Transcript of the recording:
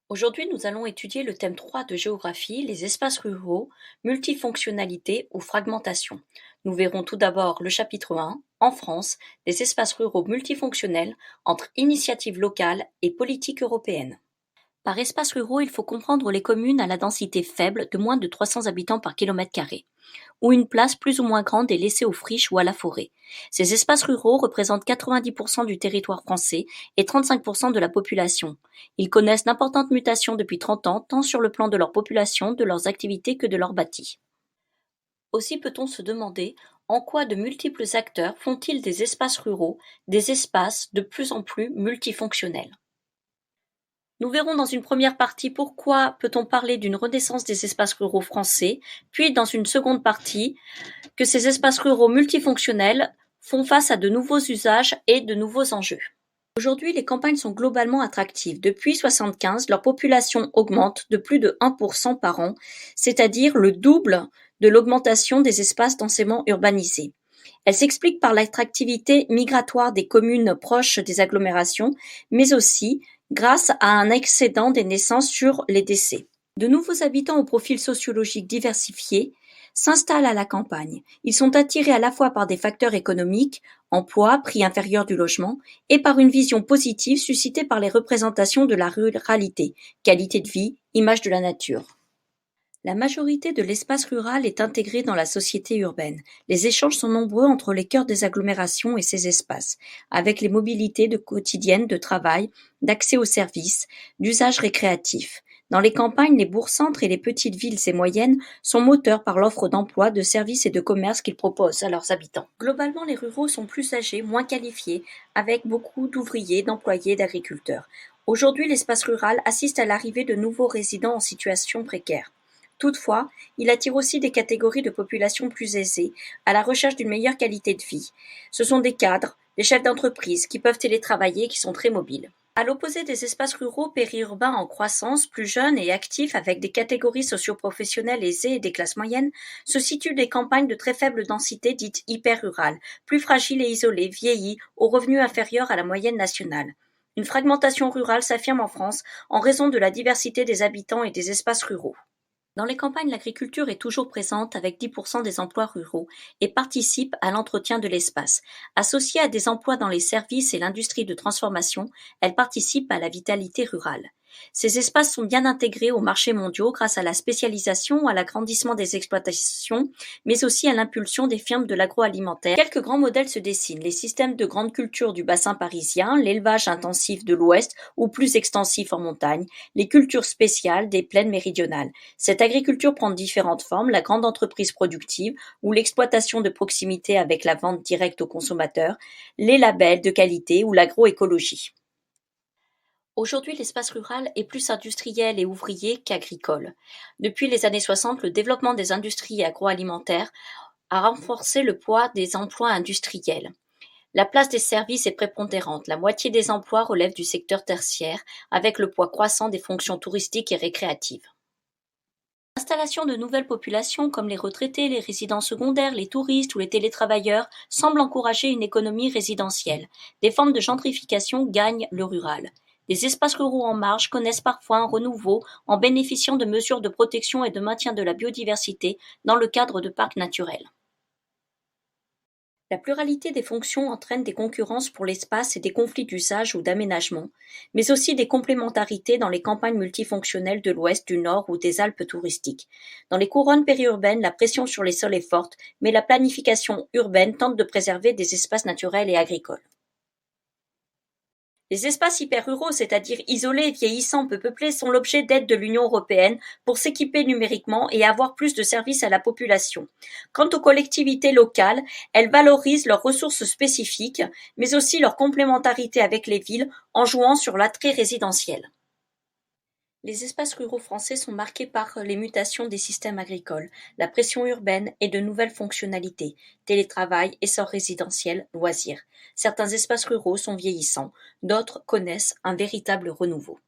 Aujourd'hui, nous allons étudier le thème 3 de géographie, les espaces ruraux, multifonctionnalité ou fragmentation. Nous verrons tout d'abord le chapitre 1, en France, des espaces ruraux multifonctionnels entre initiatives locales et politiques européennes. Par espaces ruraux, il faut comprendre les communes à la densité faible de moins de 300 habitants par kilomètre carré, où une place plus ou moins grande est laissée aux friches ou à la forêt. Ces espaces ruraux représentent 90% du territoire français et 35% de la population. Ils connaissent d'importantes mutations depuis 30 ans, tant sur le plan de leur population, de leurs activités que de leur bâti. Aussi peut-on se demander en quoi de multiples acteurs font-ils des espaces ruraux, des espaces de plus en plus multifonctionnels. Nous verrons dans une première partie pourquoi peut-on parler d'une renaissance des espaces ruraux français, puis dans une seconde partie que ces espaces ruraux multifonctionnels font face à de nouveaux usages et de nouveaux enjeux. Aujourd'hui, les campagnes sont globalement attractives. Depuis 1975, leur population augmente de plus de 1% par an, c'est-à-dire le double de l'augmentation des espaces densément urbanisés. Elle s'explique par l'attractivité migratoire des communes proches des agglomérations, mais aussi grâce à un excédent des naissances sur les décès. De nouveaux habitants au profil sociologique diversifié s'installent à la campagne. Ils sont attirés à la fois par des facteurs économiques, emploi, prix inférieur du logement, et par une vision positive suscitée par les représentations de la ruralité, qualité de vie, image de la nature. La majorité de l'espace rural est intégrée dans la société urbaine. Les échanges sont nombreux entre les cœurs des agglomérations et ces espaces, avec les mobilités quotidiennes de travail, d'accès aux services, d'usage récréatif. Dans les campagnes, les bourgs-centres et les petites villes et moyennes sont moteurs par l'offre d'emploi, de services et de commerces qu'ils proposent à leurs habitants. Globalement, les ruraux sont plus âgés, moins qualifiés, avec beaucoup d'ouvriers, d'employés, d'agriculteurs. Aujourd'hui, l'espace rural assiste à l'arrivée de nouveaux résidents en situation précaire. Toutefois, il attire aussi des catégories de population plus aisées, à la recherche d'une meilleure qualité de vie. Ce sont des cadres, des chefs d'entreprise qui peuvent télétravailler et qui sont très mobiles. À l'opposé des espaces ruraux périurbains en croissance, plus jeunes et actifs avec des catégories socio-professionnelles aisées et des classes moyennes, se situent des campagnes de très faible densité dites hyper-rurales, plus fragiles et isolées, vieillies, aux revenus inférieurs à la moyenne nationale. Une fragmentation rurale s'affirme en France en raison de la diversité des habitants et des espaces ruraux. Dans les campagnes, l'agriculture est toujours présente avec 10% des emplois ruraux et participe à l'entretien de l'espace. Associée à des emplois dans les services et l'industrie de transformation, elle participe à la vitalité rurale. Ces espaces sont bien intégrés aux marchés mondiaux grâce à la spécialisation, à l'agrandissement des exploitations, mais aussi à l'impulsion des firmes de l'agroalimentaire. Quelques grands modèles se dessinent, les systèmes de grande culture du bassin parisien, l'élevage intensif de l'ouest ou plus extensif en montagne, les cultures spéciales des plaines méridionales. Cette agriculture prend différentes formes, la grande entreprise productive ou l'exploitation de proximité avec la vente directe aux consommateurs, les labels de qualité ou l'agroécologie. Aujourd'hui, l'espace rural est plus industriel et ouvrier qu'agricole. Depuis les années 60, le développement des industries agroalimentaires a renforcé le poids des emplois industriels. La place des services est prépondérante. La moitié des emplois relèvent du secteur tertiaire, avec le poids croissant des fonctions touristiques et récréatives. L'installation de nouvelles populations comme les retraités, les résidents secondaires, les touristes ou les télétravailleurs semble encourager une économie résidentielle. Des formes de gentrification gagnent le rural. Les espaces ruraux en marge connaissent parfois un renouveau en bénéficiant de mesures de protection et de maintien de la biodiversité dans le cadre de parcs naturels. La pluralité des fonctions entraîne des concurrences pour l'espace et des conflits d'usage ou d'aménagement, mais aussi des complémentarités dans les campagnes multifonctionnelles de l'Ouest, du Nord ou des Alpes touristiques. Dans les couronnes périurbaines, la pression sur les sols est forte, mais la planification urbaine tente de préserver des espaces naturels et agricoles. Les espaces hyper-ruraux, c'est-à-dire isolés, vieillissants, peu peuplés, sont l'objet d'aides de l'Union européenne pour s'équiper numériquement et avoir plus de services à la population. Quant aux collectivités locales, elles valorisent leurs ressources spécifiques, mais aussi leur complémentarité avec les villes en jouant sur l'attrait résidentiel. Les espaces ruraux français sont marqués par les mutations des systèmes agricoles, la pression urbaine et de nouvelles fonctionnalités, télétravail, essor résidentiel, loisirs. Certains espaces ruraux sont vieillissants, d'autres connaissent un véritable renouveau.